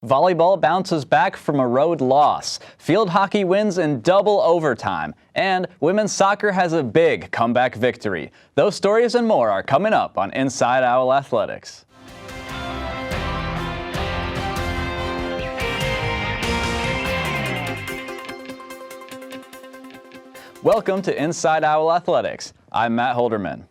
Volleyball bounces back from a road loss. Field hockey wins in double overtime. And women's soccer has a big comeback victory. Those stories and more are coming up on Inside Owl Athletics. Welcome to Inside Owl Athletics. I'm Matt Holderman.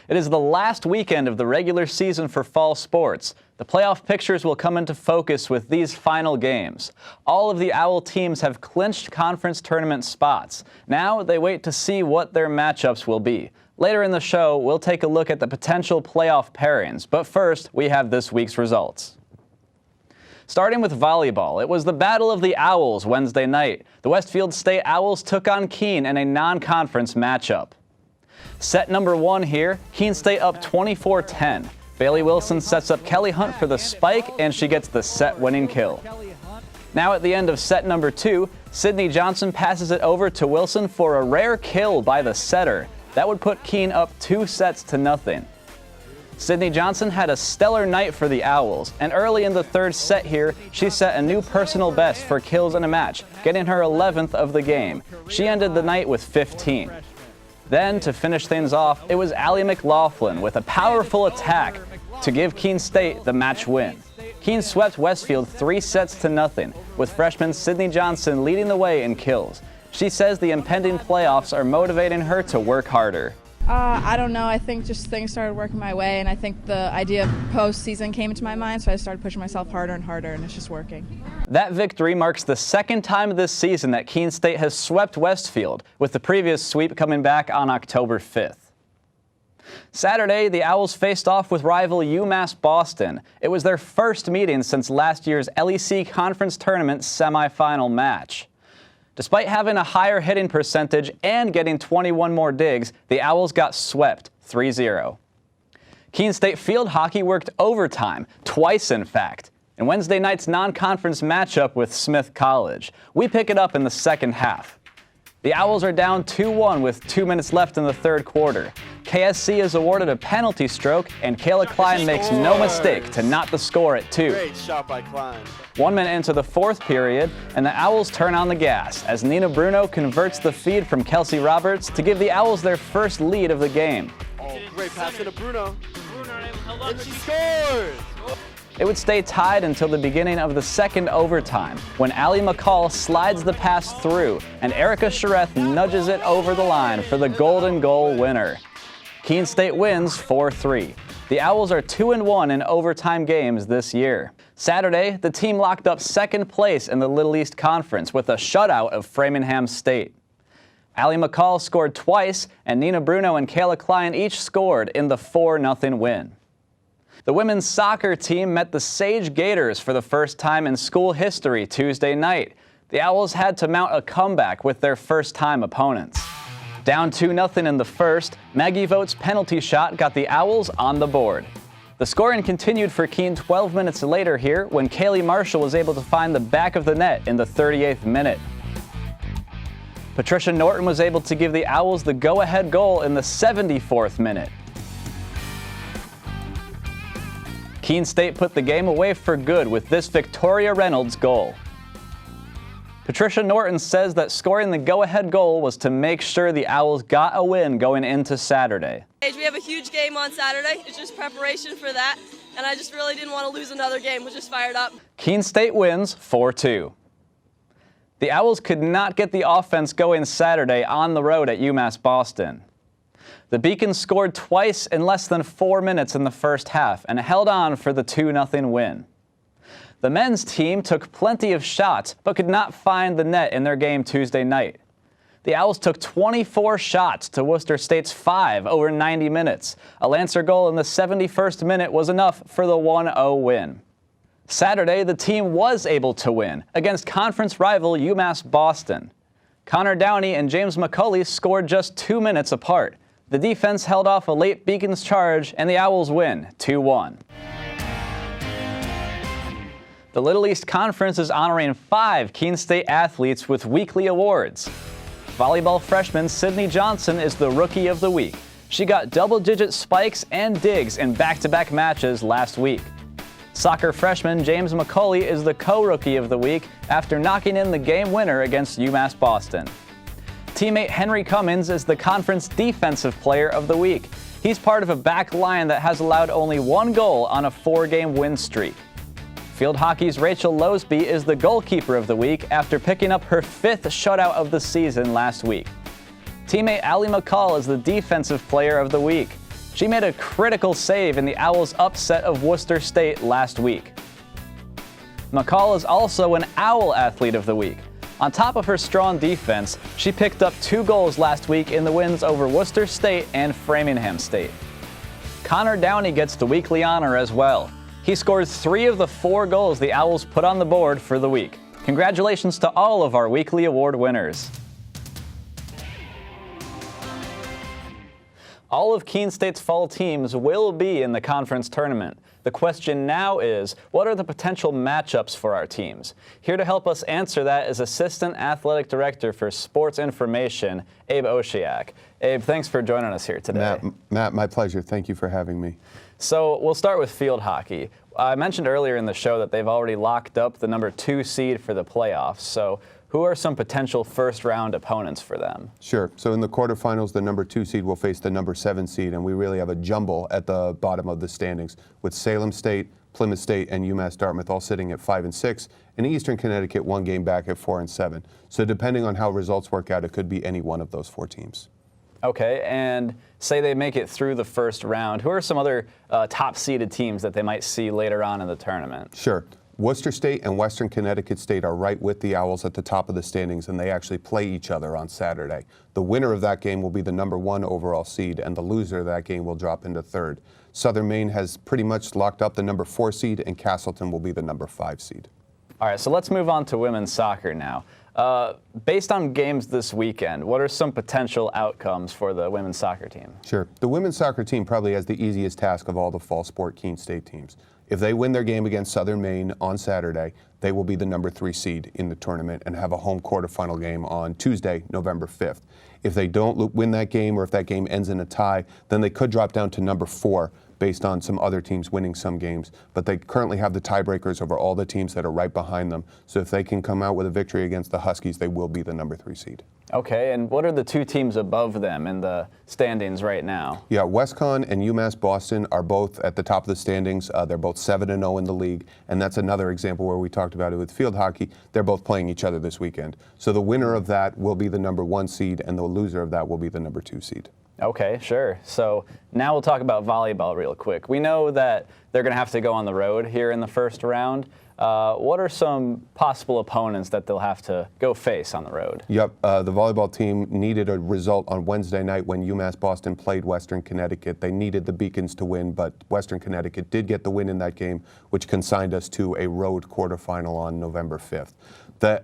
It is the last weekend of the regular season for fall sports. The playoff pictures will come into focus with these final games. All of the Owl teams have clinched conference tournament spots. Now they wait to see what their matchups will be. Later in the show, we'll take a look at the potential playoff pairings. But first, we have this week's results. Starting with volleyball, it was the Battle of the Owls Wednesday night. The Westfield State Owls took on Keene in a non-conference matchup. Set number one here, Keene State up 24-10. Bailey Wilson sets up Kelly Hunt for the spike, and she gets the set-winning kill. Now at the end of set number two, Sydney Johnson passes it over to Wilson for a rare kill by the setter. That would put Keene up 2-0. Sydney Johnson had a stellar night for the Owls, and early in the third set here, she set a new personal best for kills in a match, getting her 11th of the game. She ended the night with 15. Then, to finish things off, it was Allie McLaughlin with a powerful attack to give Keene State the match win. Keene swept Westfield 3-0, with freshman Sydney Johnson leading the way in kills. She says the impending playoffs are motivating her to work harder. I don't know. I think just things started working my way, and I think the idea of postseason came into my mind, so I started pushing myself harder and harder, and it's just working. That victory marks the second time this season that Keene State has swept Westfield, with the previous sweep coming back on October 5th. Saturday, the Owls faced off with rival UMass Boston. It was their first meeting since last year's LEC Conference Tournament semifinal match. Despite having a higher hitting percentage and getting 21 more digs, the Owls got swept 3-0. Keene State field hockey worked overtime, twice in fact, in Wednesday night's non-conference matchup with Smith College. We pick it up in the second half. The Owls are down 2-1 with 2 minutes left in the third quarter. KSC is awarded a penalty stroke, and Kayla Klein makes no mistake to knot the score at 2. Great shot by Klein. 1 minute into the fourth period, and the Owls turn on the gas as Nina Bruno converts the feed from Kelsey Roberts to give the Owls their first lead of the game. Oh, great pass into Bruno. And she scores! It would stay tied until the beginning of the second overtime, when Allie McCall slides the pass through, and Erica Shareth nudges it over the line for the golden goal winner. Keene State wins 4-3. The Owls are 2-1 in overtime games this year. Saturday, the team locked up second place in the Little East Conference with a shutout of Framingham State. Allie McCall scored twice, and Nina Bruno and Kayla Klein each scored in the 4-0 win. The women's soccer team met the Sage Gators for the first time in school history Tuesday night. The Owls had to mount a comeback with their first-time opponents. Down 2-0 in the first, Maggie Vote's penalty shot got the Owls on the board. The scoring continued for Keene 12 minutes later here when Kaylee Marshall was able to find the back of the net in the 38th minute. Patricia Norton was able to give the Owls the go-ahead goal in the 74th minute. Keene State put the game away for good with this Victoria Reynolds goal. Patricia Norton says that scoring the go-ahead goal was to make sure the Owls got a win going into Saturday. We have a huge game on Saturday. It's just preparation for that, and I just really didn't want to lose another game. We're just fired up. Keene State wins 4-2. The Owls could not get the offense going Saturday on the road at UMass Boston. The Beacons scored twice in less than 4 minutes in the first half and held on for the 2-0 win. The men's team took plenty of shots but could not find the net in their game Tuesday night. The Owls took 24 shots to Worcester State's 5 over 90 minutes. A Lancer goal in the 71st minute was enough for the 1-0 win. Saturday, the team was able to win against conference rival UMass Boston. Connor Downey and James McCulley scored just 2 minutes apart. The defense held off a late Beacons charge, and the Owls win 2-1. The Little East Conference is honoring 5 Keene State athletes with weekly awards. Volleyball freshman Sydney Johnson is the Rookie of the Week. She got double-digit spikes and digs in back-to-back matches last week. Soccer freshman James McCauley is the co-rookie of the week after knocking in the game winner against UMass Boston. Teammate Henry Cummins is the conference defensive player of the week. He's part of a back line that has allowed only one goal on a 4-game win streak. Field hockey's Rachel Loseby is the goalkeeper of the week after picking up her 5th shutout of the season last week. Teammate Allie McCall is the defensive player of the week. She made a critical save in the Owls' upset of Worcester State last week. McCall is also an Owl Athlete of the Week. On top of her strong defense, she picked up 2 goals last week in the wins over Worcester State and Framingham State. Connor Downey gets the weekly honor as well. He scored 3 of the 4 goals the Owls put on the board for the week. Congratulations to all of our weekly award winners. All of Keene State's fall teams will be in the conference tournament. The question now is, what are the potential matchups for our teams? Here to help us answer that is Assistant Athletic Director for Sports Information, Abe Oshiak. Abe, thanks for joining us here today. Matt, my pleasure. Thank you for having me. So we'll start with field hockey. I mentioned earlier in the show that they've already locked up the number 2 seed for the playoffs. So who are some potential first-round opponents for them? Sure. So in the quarterfinals, the number 2 seed will face the number 7 seed, and we really have a jumble at the bottom of the standings with Salem State, Plymouth State, and UMass Dartmouth all sitting at 5 and 6, and Eastern Connecticut 1 game back at 4 and 7. So depending on how results work out, it could be any one of those 4 teams. Okay, and say they make it through the first round. Who are some other top-seeded teams that they might see later on in the tournament? Sure. Worcester State and Western Connecticut State are right with the Owls at the top of the standings, and they actually play each other on Saturday. The winner of that game will be the number 1 overall seed, and the loser of that game will drop into 3rd. Southern Maine has pretty much locked up the number 4 seed, and Castleton will be the number 5 seed. All right, so let's move on to women's soccer now. Based on games this weekend, what are some potential outcomes for the women's soccer team? Sure. The women's soccer team probably has the easiest task of all the fall sport Keene State teams. If they win their game against Southern Maine on Saturday, they will be the number 3 seed in the tournament and have a home quarterfinal game on Tuesday, November 5th. If they don't win that game, or if that game ends in a tie, then they could drop down to number 4 based on some other teams winning some games. But they currently have the tiebreakers over all the teams that are right behind them. So if they can come out with a victory against the Huskies, they will be the number 3 seed. Okay, and what are the 2 teams above them in the standings right now? Yeah, WestConn and UMass Boston are both at the top of the standings. They're both 7-0 in the league, and that's another example where we talked about it with field hockey. They're both playing each other this weekend. So the winner of that will be the number 1 seed, and the loser of that will be the number 2 seed. Okay, sure. So now we'll talk about volleyball real quick. We know that they're going to have to go on the road here in the first round. What are some possible opponents that they'll have to go face on the road? Yep, the volleyball team needed a result on Wednesday night when UMass Boston played Western Connecticut. They needed the Beacons to win, but Western Connecticut did get the win in that game, which consigned us to a road quarterfinal on November 5th.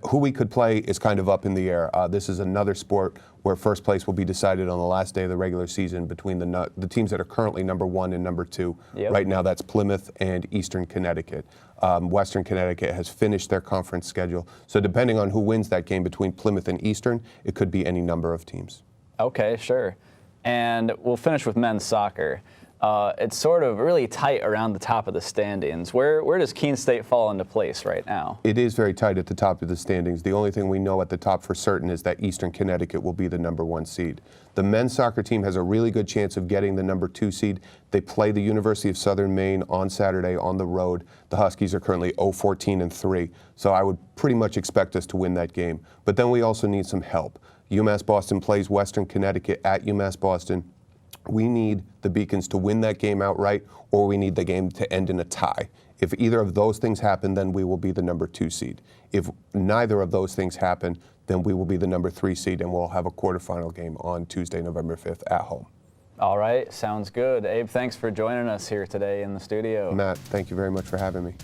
Who we could play is kind of up in the air. This is another sport where first place will be decided on the last day of the regular season between the teams that are currently number 1 and number 2. Yep. Right now, that's Plymouth and Eastern Connecticut. Western Connecticut has finished their conference schedule. So depending on who wins that game between Plymouth and Eastern, it could be any number of teams. Okay, sure. And we'll finish with men's soccer. It's sort of really tight around the top of the standings. Where does Keene State fall into place right now? It is very tight at the top of the standings. The only thing we know at the top for certain is that Eastern Connecticut will be the number 1 seed. The men's soccer team has a really good chance of getting the number 2 seed. They play the University of Southern Maine on Saturday on the road. The Huskies are currently 0-14-3, so I would pretty much expect us to win that game. But then we also need some help. UMass Boston plays Western Connecticut at UMass Boston. We need the Beacons to win that game outright, or we need the game to end in a tie. If either of those things happen, then we will be the number 2 seed. If neither of those things happen, then we will be the number 3 seed, and we'll have a quarterfinal game on Tuesday, November 5th at home. All right, sounds good. Abe, thanks for joining us here today in the studio. Matt, thank you very much for having me.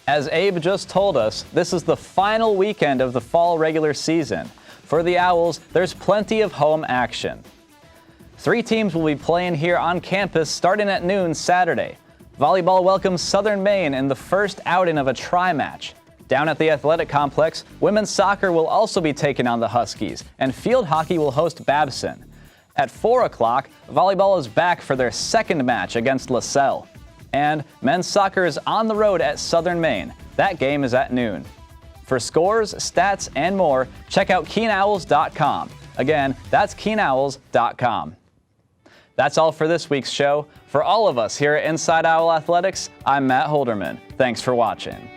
As Abe just told us, this is the final weekend of the fall regular season. For the Owls, there's plenty of home action. 3 teams will be playing here on campus starting at noon Saturday. Volleyball welcomes Southern Maine in the first outing of a tri-match. Down at the athletic complex, women's soccer will also be taking on the Huskies, and field hockey will host Babson. At 4 o'clock, volleyball is back for their second match against LaSalle. And men's soccer is on the road at Southern Maine. That game is at noon. For scores, stats, and more, check out KeenOwls.com. Again, that's KeenOwls.com. That's all for this week's show. For all of us here at Inside Owl Athletics, I'm Matt Holderman. Thanks for watching.